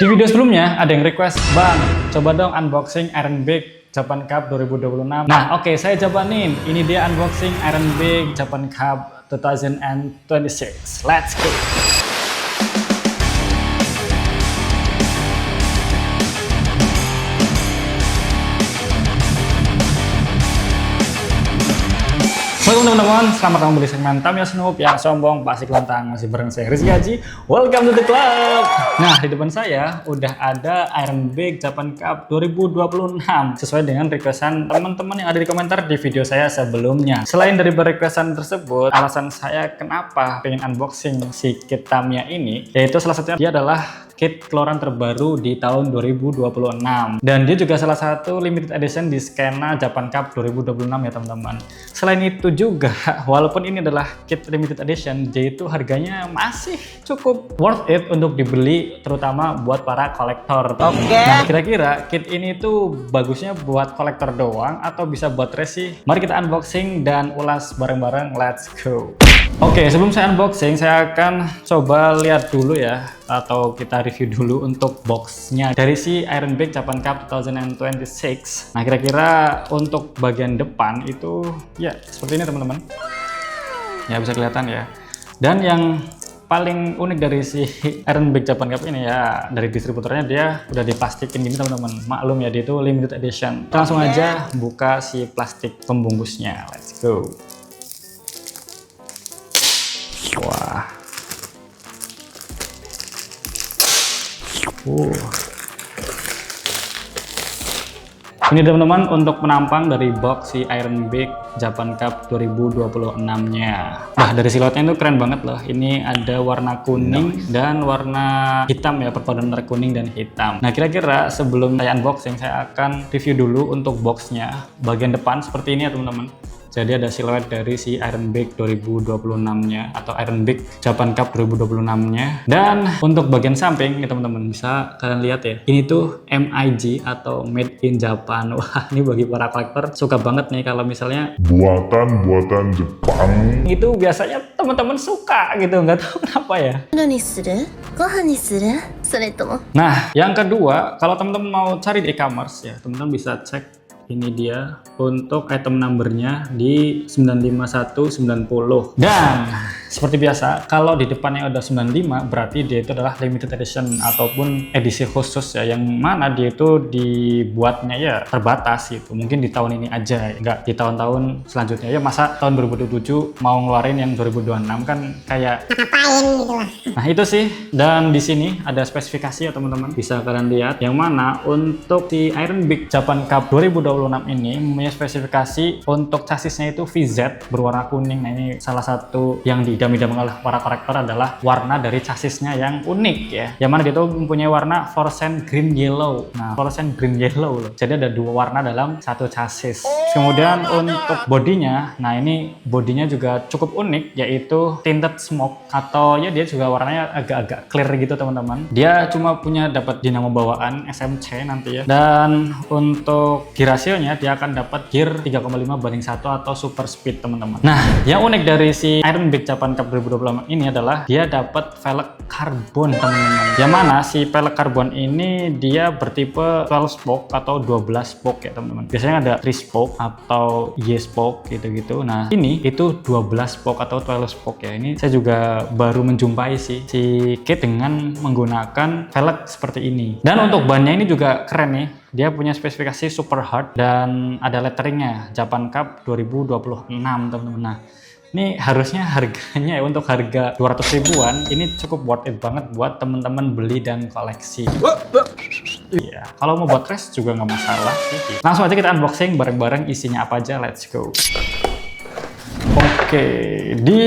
Di video sebelumnya ada yang request, Bang, coba dong unboxing Ironbeek Japan Cup 2026. Nah, oke, saya jabanin. Ini dia unboxing Ironbeek Japan Cup 2026. Let's go. Halo teman-teman, selamat datang di segmen Tamiya Snoop yang sombong pasti kelantang. Masih bareng saya Rizky Haji. Welcome to the club. Nah, di depan saya udah ada Ironbeek Japan Cup 2026 sesuai dengan requestan teman-teman yang ada di komentar di video saya sebelumnya. Selain dari requestan tersebut, alasan saya kenapa pengen unboxing si kit Tamiya ini, yaitu salah satunya dia adalah kit keluaran terbaru di tahun 2026 dan dia juga salah satu limited edition di skena Japan Cup 2026 ya teman-teman. Selain itu juga, walaupun ini adalah kit limited edition, dia itu harganya masih cukup worth it untuk dibeli, terutama buat para kolektor. Nah, kira-kira kit ini tuh bagusnya buat kolektor doang atau bisa buat race sih? Mari kita unboxing dan ulas bareng-bareng. Let's go. Oke, sebelum saya unboxing, saya akan coba lihat dulu ya, atau kita review dulu untuk boxnya dari si Ironbeek Japan Cup 2026. Nah, kira-kira untuk bagian depan itu ya seperti ini teman-teman. Ya, bisa kelihatan ya. Dan yang paling unik dari si Ironbeek Japan Cup ini ya, dari distributornya dia udah diplastikin gini teman-teman. Maklum ya, dia itu limited edition. Langsung aja buka si plastik pembungkusnya. Let's go. Wah. Ini teman-teman untuk penampang dari box si Ironbeek Japan Cup 2026-nya. Nah, dari siluetnya itu keren banget loh. Ini ada warna kuning dan warna hitam ya, perpaduan antara kuning dan hitam. Nah, kira-kira sebelum saya unboxing, saya akan review dulu untuk boxnya. Bagian depan seperti ini ya teman-teman. Jadi ada siluet dari si Ironbeek 2026-nya atau Ironbeek Japan Cup 2026-nya. Dan untuk bagian samping nih teman-teman, bisa kalian lihat ya. Ini tuh MIG atau Made in Japan. Wah, ini bagi para kolektor suka banget nih kalau misalnya buatan Jepang. Itu biasanya teman-teman suka gitu, nggak tahu kenapa ya. Nah, yang kedua, kalau teman-teman mau cari di e-commerce ya, teman-teman bisa cek. Ini dia untuk item numbernya di 95190. Dan seperti biasa, kalau di depannya ada 95 berarti dia itu adalah limited edition ataupun edisi khusus ya, yang mana dia itu dibuatnya ya terbatas gitu. Mungkin di tahun ini aja, nggak di tahun-tahun selanjutnya ya. Masa tahun 2027 mau ngeluarin yang 2026 kan kayak ngapain gitu lah. Nah, itu sih. Dan di sini ada spesifikasi ya teman-teman, bisa kalian lihat, yang mana untuk si Ironbeek Japan Cup 2026 ini mempunyai spesifikasi untuk chassisnya itu VZ berwarna kuning. Nah, ini salah satu yang diidam-idamkan oleh para kolektor adalah warna dari chassisnya yang unik ya, yang mana dia itu mempunyai warna fluorescent green yellow. Nah, fluorescent green yellow loh, jadi ada dua warna dalam satu chassis. Kemudian untuk bodinya, nah ini bodinya juga cukup unik, yaitu tinted smoke, atau ya dia juga warnanya agak-agak clear gitu teman-teman. Dia cuma punya dapat dinamo bawaan SMC nanti ya. Dan untuk gear ratio-nya dia akan dapat gear 3,5/1 atau super speed teman-teman. Nah, yang unik dari si Ironbeek Japan Cup 2026 ini adalah dia dapat velg karbon teman-teman. Yang mana si velg karbon ini dia bertipe 12 spoke atau 12 spoke ya teman-teman. Biasanya ada 3 spoke atau Y spoke gitu-gitu. Nah, ini itu 12 spoke atau 12 spoke ya. Ini saya juga baru menjumpai sih si kit dengan menggunakan velg seperti ini. Dan untuk bannya ini juga keren nih. Dia punya spesifikasi super hard dan ada letteringnya Japan Cup 2026 teman-teman. Nah, ini harusnya harganya ya, untuk harga 200 ribuan ini cukup worth it banget buat teman-teman beli dan koleksi. Iya, kalau mau buat race juga nggak masalah sih. Langsung aja kita unboxing bareng-bareng, isinya apa aja. Let's go. Oke, di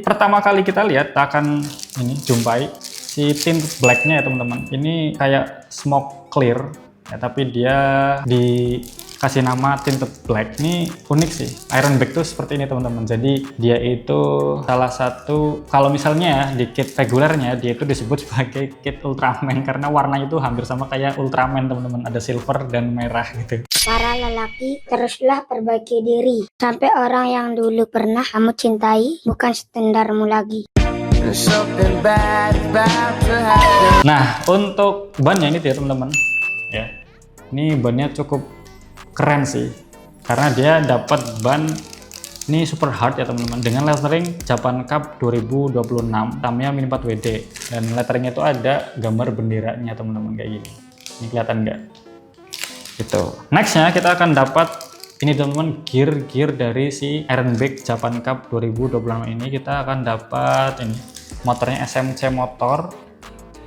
pertama kali kita lihat kita akan ini jumpai si tint blacknya ya teman-teman. Ini kayak smoke clear ya, tapi dia dikasih nama tinted black. Ini unik sih, Ironbeek tuh seperti ini teman-teman. Jadi dia itu salah satu, kalau misalnya di kit regulernya dia itu disebut sebagai kit Ultraman karena warnanya itu hampir sama kayak Ultraman teman-teman, ada silver dan merah gitu. Para lelaki, teruslah perbaiki diri sampai orang yang dulu pernah kamu cintai bukan standarmu lagi. Something bad about to happen. Nah, untuk bannya ini dia teman-teman, ya. Ini bannya cukup keren sih, karena dia dapat ban ini super hard ya teman-teman, dengan lettering Japan Cup 2026 Tamiya Mini 4 WD, dan letteringnya itu ada gambar benderanya teman-teman kayak gini. Ini kelihatan nggak? Gitu. Nextnya kita akan dapat ini teman-teman, gear dari si Ironbike Japan Cup 2026 ini. Kita akan dapat ini motornya SMC motor,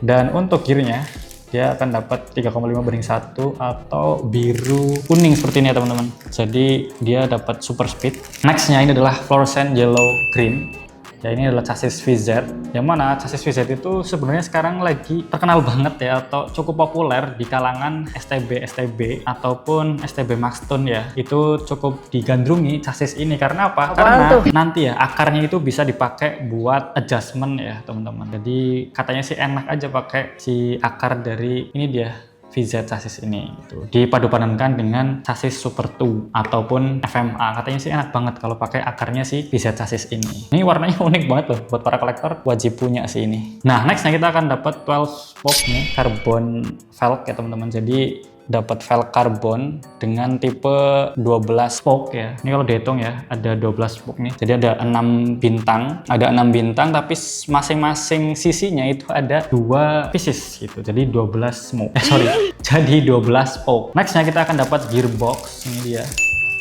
dan untuk gearnya dia akan dapat 3,5/1 atau biru kuning seperti ini ya teman-teman. Jadi dia dapat super speed. Nextnya ini adalah fluorescent yellow green. Ya, ini adalah chassis VZ, yang mana chassis VZ itu sebenarnya sekarang lagi terkenal banget ya, atau cukup populer di kalangan STB ataupun STB Maxton ya. Itu cukup digandrungi chassis ini karena apa? Karena nanti ya akarnya itu bisa dipakai buat adjustment ya teman-teman. Jadi katanya sih enak aja pakai si akar dari ini dia VZ chassis ini gitu. Dipadupadankan dengan chassis Super 2 ataupun FMA. Katanya sih enak banget kalau pakai akarnya si VZ chassis ini. Ini warnanya unik banget loh, buat para kolektor wajib punya sih ini. Nah, nextnya kita akan dapat 12 spoke nih, carbon velg ya teman-teman. Jadi dapat velg karbon dengan tipe 12 spoke ya. Ini kalau dihitung ya, ada 12 spoke nih. Jadi ada 6 bintang, tapi masing-masing sisinya itu ada 2 pieces gitu. Jadi 12 smoke. Jadi 12 spoke. Nextnya kita akan dapat gearbox. Ini dia.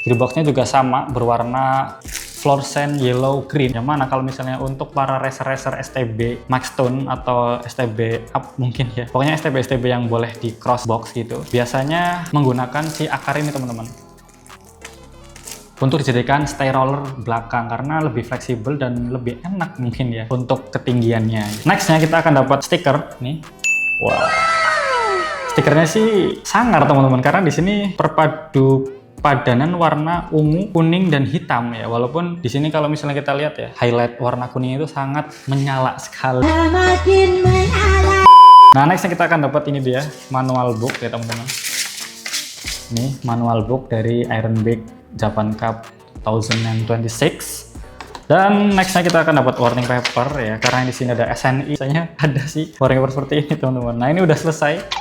Gearboxnya juga sama, berwarna fluorescent yellow green, yang mana kalau misalnya untuk para racer-racer STB Maxton atau STB up mungkin ya, pokoknya STB yang boleh di cross box gitu, biasanya menggunakan si akar ini teman-teman untuk dijadikan stay roller belakang karena lebih fleksibel dan lebih enak mungkin ya untuk ketinggiannya. Nextnya kita akan dapat stiker nih. Wow, stikernya sih sangar teman-teman, karena di sini perpadu padanan warna ungu, kuning, dan hitam ya. Walaupun di sini kalau misalnya kita lihat ya, highlight warna kuning itu sangat menyala sekali. Nah, nextnya kita akan dapat ini dia, manual book ya teman-teman. Ini manual book dari Ironbike Japan Cup 2026. Dan nextnya kita akan dapat warning paper ya, karena di sini ada SNI. Biasanya ada sih warning paper seperti ini teman-teman. Nah, ini udah selesai.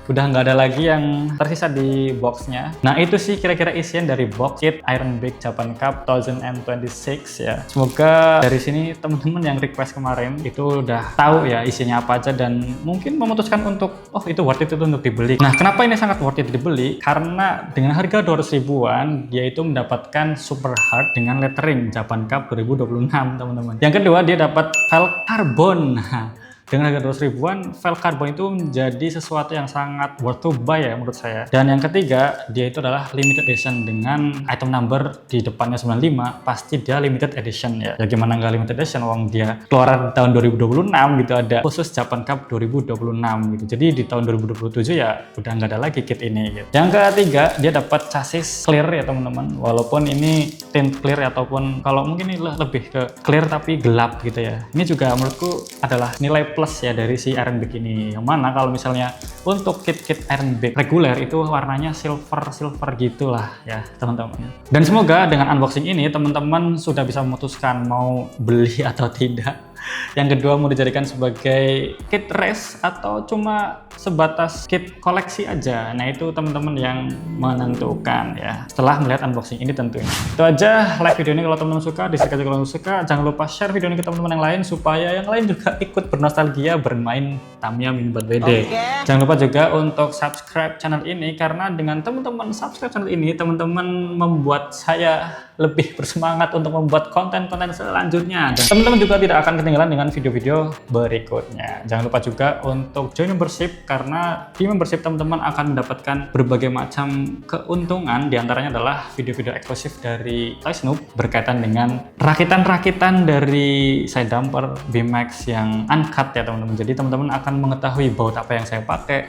Udah nggak ada lagi yang tersisa di boxnya. Nah, itu sih kira-kira isian dari box kit Ironbike Japan Cup 2026 ya. Semoga dari sini teman-teman yang request kemarin itu udah tahu ya isinya apa aja, dan mungkin memutuskan untuk itu worth it itu untuk dibeli. Nah, kenapa ini sangat worth it dibeli? Karena dengan harga 200 ribuan dia itu mendapatkan super hard dengan lettering Japan Cup 2026 teman-teman. Yang kedua, dia dapat velg karbon. Dengan harga 200 ribuan, velg karbon itu menjadi sesuatu yang sangat worth to buy ya menurut saya. Dan yang ketiga, dia itu adalah limited edition dengan item number di depannya 95, pasti dia limited edition ya. Ya gimana nggak limited edition, wong dia keluaran tahun 2026 gitu, ada khusus Japan Cup 2026 gitu. Jadi di tahun 2027 ya udah nggak ada lagi kit ini gitu. Yang ketiga, dia dapat chassis clear ya teman-teman. Walaupun ini tint clear ataupun kalau mungkin ini lebih ke clear tapi gelap gitu ya. Ini juga menurutku adalah nilai plus ya dari si Ironbike ini, yang mana kalau misalnya untuk kit-kit Ironbike reguler itu warnanya silver gitulah ya teman-teman. Dan semoga dengan unboxing ini teman-teman sudah bisa memutuskan mau beli atau tidak. Yang kedua, mau dijadikan sebagai kit race atau cuma sebatas kit koleksi aja. Nah, itu teman-teman yang menentukan ya setelah melihat unboxing ini tentunya. Itu aja like video ini kalau teman-teman suka, dislike aja kalau suka. Jangan lupa share video ini ke teman-teman yang lain supaya yang lain juga ikut bernostalgia bermain Tamiya Mini 4 WD. Jangan lupa juga untuk subscribe channel ini, karena dengan teman-teman subscribe channel ini, teman-teman membuat saya lebih bersemangat untuk membuat konten-konten selanjutnya. Dan teman-teman juga tidak akan ketinggalan dengan video-video berikutnya. Jangan lupa juga untuk join membership, karena di membership teman-teman akan mendapatkan berbagai macam keuntungan. Di antaranya adalah video-video eksklusif dari Toy Snoop berkaitan dengan rakitan-rakitan dari side dumper VMAX yang uncut ya teman-teman. Jadi teman-teman akan mengetahui baut apa yang saya pakai,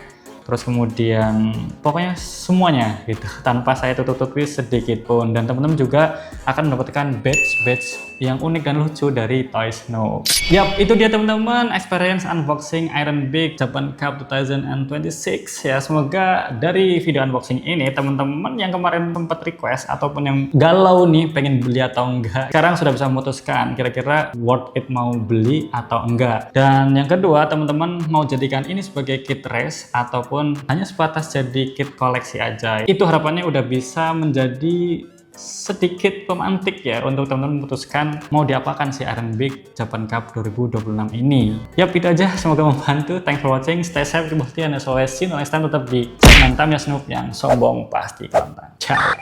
terus kemudian pokoknya semuanya gitu tanpa saya tutup-tutupi sedikit pun. Dan teman-teman juga akan mendapatkan badge yang unik dan lucu dari Toys Snoop. Yap, itu dia teman-teman experience unboxing Iron Big Japan Cup 2026 ya. Semoga dari video unboxing ini teman-teman yang kemarin sempat request ataupun yang galau nih pengen beli atau enggak, sekarang sudah bisa memutuskan kira-kira worth it mau beli atau enggak. Dan yang kedua, teman-teman mau jadikan ini sebagai kit race ataupun hanya sebatas jadi kit koleksi aja, itu harapannya udah bisa menjadi sedikit pemantik ya untuk teman-teman memutuskan mau diapakan si Iron Big Japan Cup 2026 ini. Yap, itu aja, semoga membantu. Thanks for watching, stay safe, kemudian as always, see you next time. Tetap di Mantam ya Snoop, yang sombong pasti kontan. Ciao.